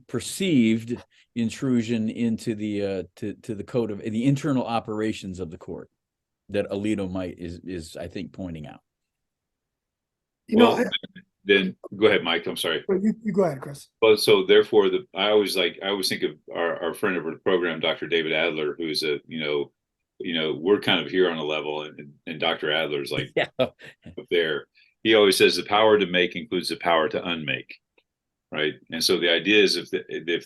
Speaker 3: perceived intrusion into the to the code of the internal operations of the court that Alito is I think pointing out.
Speaker 2: Then go ahead, Mike. I'm sorry.
Speaker 4: You go ahead, Chris.
Speaker 2: Well, so therefore, I always think of our friend of the program, Dr. David Adler, who's we're kind of here on a level, and Dr. Adler's like up there. He always says the power to make includes the power to unmake, right? And so the idea is if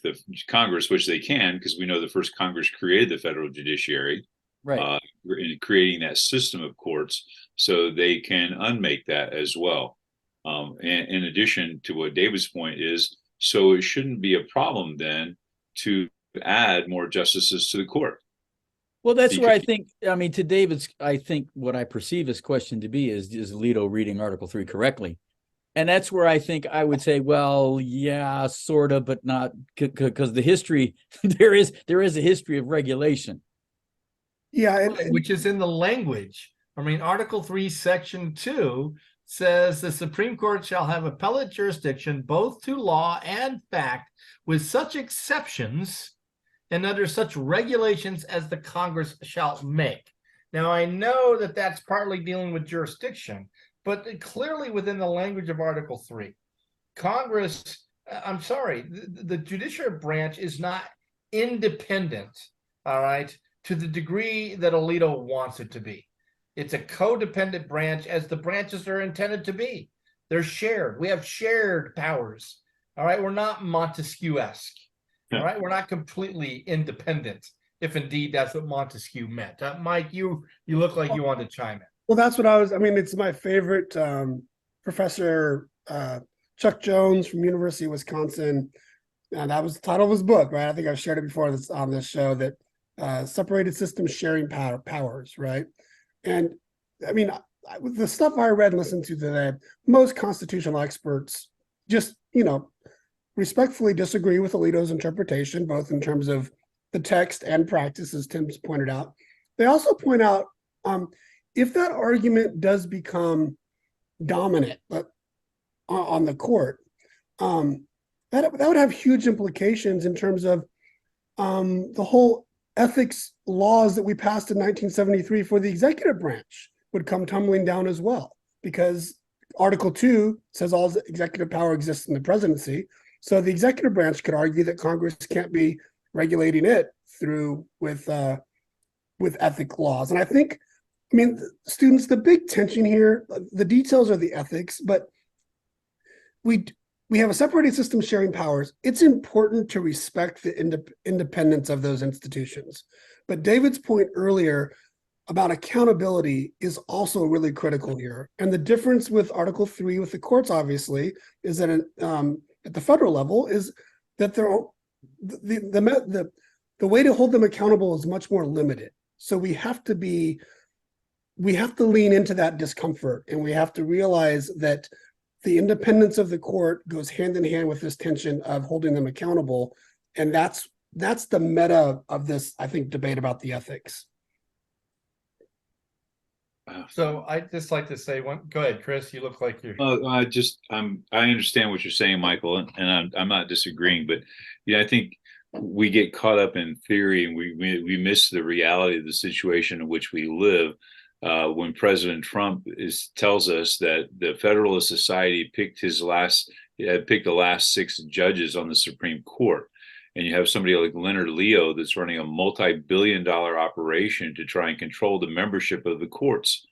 Speaker 2: the Congress, which they can, because we know the first Congress created the federal judiciary,
Speaker 3: right,
Speaker 2: in creating that system of courts, so they can unmake that as well. And in addition to what David's point is, so it shouldn't be a problem then to add more justices to the court.
Speaker 3: Well, that's where I think, to David's, I think what I perceive his question to be is Alito reading Article 3 correctly? And that's where I think I would say, well, yeah, sort of, but not, because the history, there is a history of regulation.
Speaker 4: Yeah.
Speaker 1: Which is in the language. Article 3, Section 2 says the Supreme Court shall have appellate jurisdiction both to law and fact, with such exceptions and under such regulations as the Congress shall make. Now, I know that that's partly dealing with jurisdiction, but clearly within the language of Article 3, Congress, the judicial branch is not independent, all right, to the degree that Alito wants it to be. It's a codependent branch, as the branches are intended to be. They're shared. We have shared powers. All right. We're not Montesquieu-esque. All right. We're not completely independent, if indeed that's what Montesquieu meant. Mike, you look like you wanted to chime in.
Speaker 4: Well, that's what it's my favorite Professor Chuck Jones from University of Wisconsin. And that was the title of his book, right? I think I've shared it before on this show, that separated systems sharing powers, right? And the stuff I read and listened to today, most constitutional experts just, respectfully disagree with Alito's interpretation, both in terms of the text and practice, as Tim's pointed out. They also point out, if that argument does become dominant on the court, that would have huge implications in terms of the whole ethics laws that we passed in 1973 for the executive branch would come tumbling down as well, because Article 2 says all executive power exists in the presidency. So the executive branch could argue that Congress can't be regulating it through with ethic laws. And I think, students, the big tension here, the details are the ethics, but we have a separated system sharing powers. It's important to respect the independence of those institutions. But David's point earlier about accountability is also really critical here. And the difference with Article 3 with the courts, obviously, is that at the federal level is that the way to hold them accountable is much more limited. So we have to lean into that discomfort, and we have to realize that the independence of the court goes hand in hand with this tension of holding them accountable. And that's the meta of this, I think, debate about the ethics.
Speaker 1: So I'd just like to say go ahead, Chris, you look like you're.
Speaker 2: I understand what you're saying, Michael, and I'm not disagreeing, but I think we get caught up in theory, and we miss the reality of the situation in which we live. when President Trump tells us that the Federalist Society picked the last 6 judges on the Supreme Court. And you have somebody like Leonard Leo that's running a multi-billion-dollar operation to try and control the membership of the courts.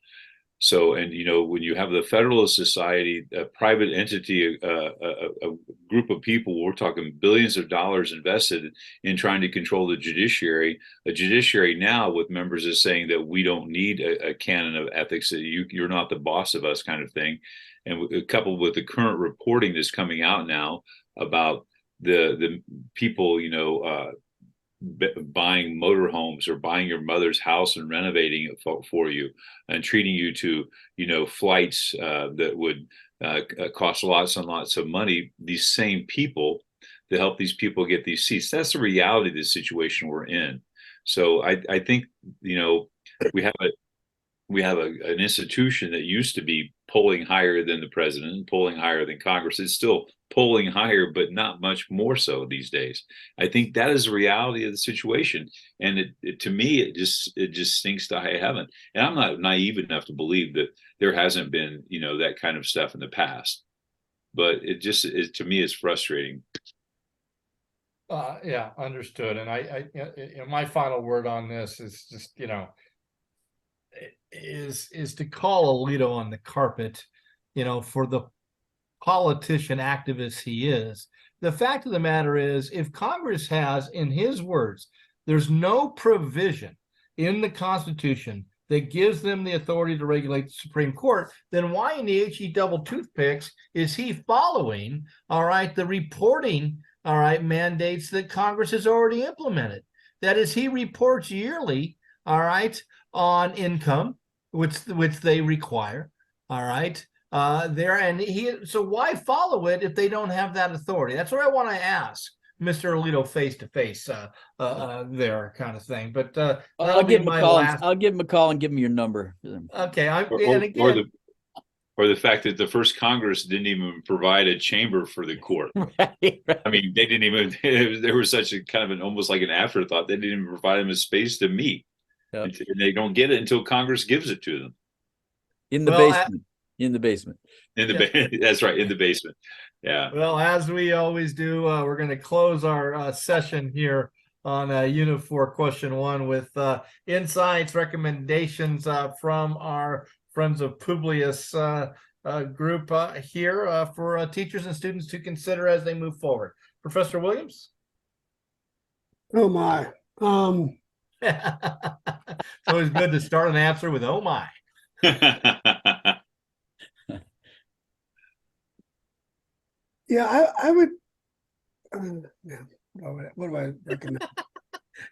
Speaker 2: So, and when you have the Federalist Society, a private entity, a group of people, we're talking billions of dollars invested in trying to control the judiciary. A judiciary now with members is saying that we don't need a canon of ethics, that you're not the boss of us, kind of thing. And coupled with the current reporting that's coming out now about the people, buying motorhomes or buying your mother's house and renovating it for you and treating you to, flights that would cost lots and lots of money. These same people to help these people get these seats. That's the reality of the situation we're in. So I think, we have an institution that used to be polling higher than the president, polling higher than Congress. It's still polling higher, but not much more so these days. I think that is the reality of the situation. And to me, it just stinks to high heaven. And I'm not naive enough to believe that there hasn't been, that kind of stuff in the past. But to me, it's frustrating.
Speaker 1: Yeah, understood. And I my final word on this is just, is to call Alito on the carpet, for the politician activist he is. The fact of the matter is, if Congress has, in his words, there's no provision in the Constitution that gives them the authority to regulate the Supreme Court, then why in the HE double toothpicks is he following, the reporting, mandates that Congress has already implemented? That is, he reports yearly, on income, which they require, so why follow it if they don't have that authority? That's what I want to ask Mr. Alito face to face, there kind of thing. But
Speaker 3: I'll give him a call. I'll give him a call and give him your number.
Speaker 1: Okay,
Speaker 2: or the fact that the first Congress didn't even provide a chamber for the court.
Speaker 3: Right.
Speaker 2: I mean, they didn't even. There was such a kind of almost like an afterthought. They didn't even provide them a space to meet. Yep. And they don't get it until Congress gives it to them.
Speaker 3: In the basement. In the basement.
Speaker 2: That's right, in the basement. Yeah.
Speaker 1: Well, as we always do, we're going to close our session here on Unit 4, Question 1 with insights, recommendations from our Friends of Publius group here for teachers and students to consider as they move forward. Professor Williams?
Speaker 4: Oh, my.
Speaker 1: It's always good to start an answer with "oh my."
Speaker 4: Yeah, I would. What do I recommend?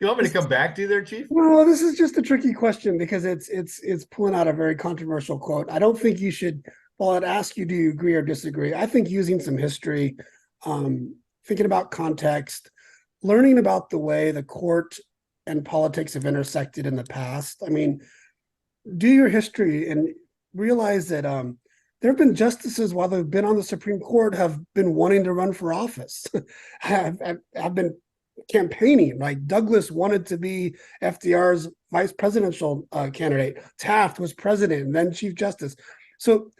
Speaker 1: You want me to come back to you there, Chief?
Speaker 4: Well, this is just a tricky question because it's pulling out a very controversial quote. I don't think you should. Well, I'd ask you, do you agree or disagree? I think using some history, thinking about context, learning about the way the court and politics have intersected in the past. I mean, do your history and realize that there have been justices while they've been on the Supreme Court have been wanting to run for office, have been campaigning. Like Douglas wanted to be FDR's vice presidential candidate. Taft was president, then Chief Justice. So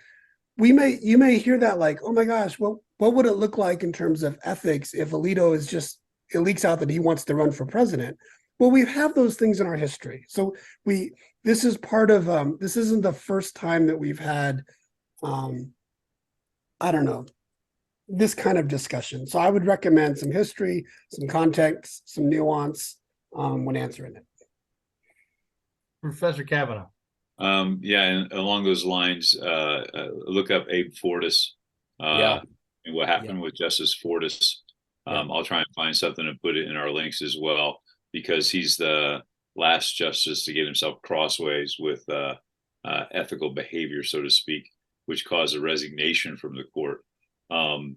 Speaker 4: you may hear that like, oh my gosh, well, what would it look like in terms of ethics if Alito it leaks out that he wants to run for president? Well, we have those things in our history. So this is part of, this isn't the first time that we've had, this kind of discussion. So I would recommend some history, some context, some nuance when answering it.
Speaker 1: Professor Kavanaugh.
Speaker 2: And along those lines, look up Abe Fortas and what happened with Justice Fortas. I'll try and find something and put it in our links as well, because he's the last justice to get himself crossways with ethical behavior, so to speak, which caused a resignation from the court. I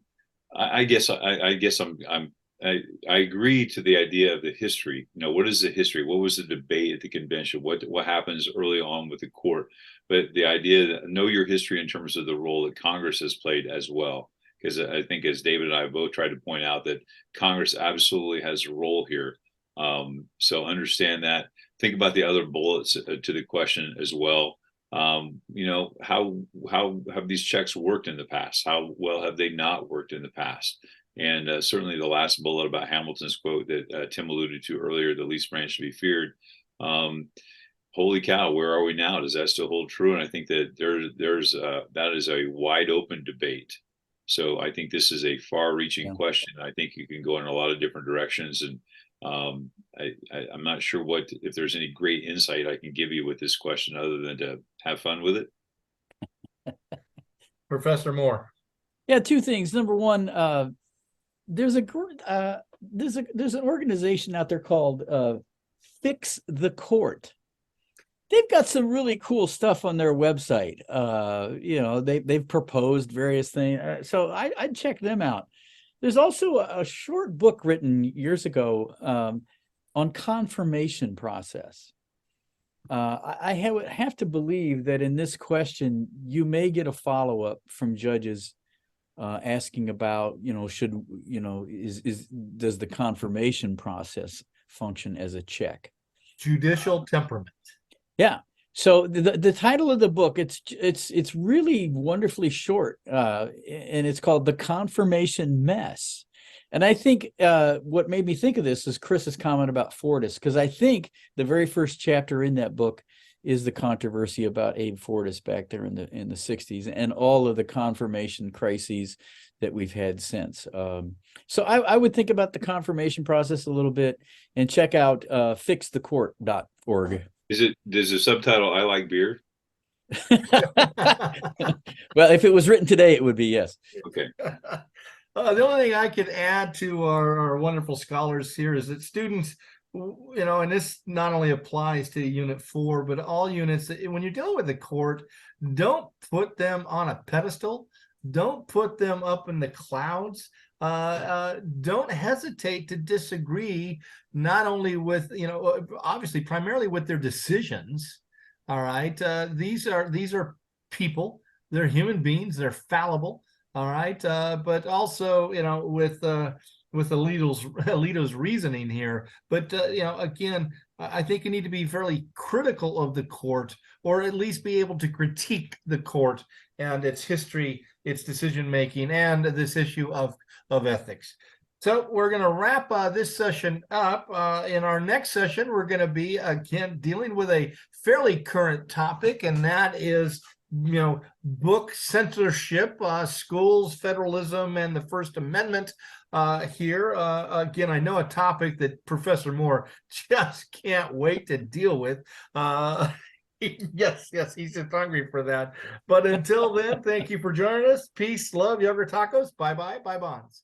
Speaker 2: agree to the idea of the history. What is the history? What was the debate at the convention? What happens early on with the court? But the idea that know your history in terms of the role that Congress has played as well. Because I think, as David and I both tried to point out, that Congress absolutely has a role here. So understand that. Think about the other bullets to the question as well. You know, how have these checks worked in the past? How well have they not worked in the past? And certainly the last bullet about Hamilton's quote that Tim alluded to earlier, the least branch to be feared. Holy cow, where are we now? Does that still hold true? And I think that that is a wide open debate. So I think this is a far-reaching question. I think you can go in a lot of different directions, and I'm not sure if there's any great insight I can give you with this question other than to have fun with it.
Speaker 1: Professor Moore.
Speaker 3: Yeah, two things. Number one, there's an organization out there called Fix the Court. They've got some really cool stuff on their website. You know, they've proposed various things. So I'd check them out. There's also a short book written years ago on confirmation process. I have to believe that in this question, you may get a follow-up from judges asking about, you know, does the confirmation process function as a check?
Speaker 1: Judicial temperament.
Speaker 3: Yeah. So the title of the book, it's really wonderfully short, and it's called The Confirmation Mess. And I think what made me think of this is Chris's comment about Fortas, because I think the very first chapter in that book is the controversy about Abe Fortas back there in the 60s and all of the confirmation crises that we've had since. So I would think about the confirmation process a little bit and check out fixthecourt.org.
Speaker 2: Does the subtitle "I like beer"?
Speaker 3: Well, if it was written today, it would be yes.
Speaker 2: Okay.
Speaker 1: The only thing I could add to our wonderful scholars here is that students, you know, and this not only applies to Unit 4, but all units, when you're dealing with the court, don't put them on a pedestal. Don't put them up in the clouds. Don't hesitate to disagree, not only with, you know, obviously primarily with their decisions. All right. These are people. They're human beings. They're fallible. All right. But also, you know, with Alito's reasoning here. But, you know, again, I think you need to be fairly critical of the court, or at least be able to critique the court and its history, its decision making, and this issue of ethics. So we're going to wrap this session up. In our next session, we're going to be, again, dealing with a fairly current topic, and that is, you know, book censorship, schools, federalism, and the First Amendment here. Again, I know a topic that Professor Moore just can't wait to deal with. Yes, he's just hungry for that. But until then, thank you for joining us. Peace, love, yogurt tacos. Bye-bye, bye bonds.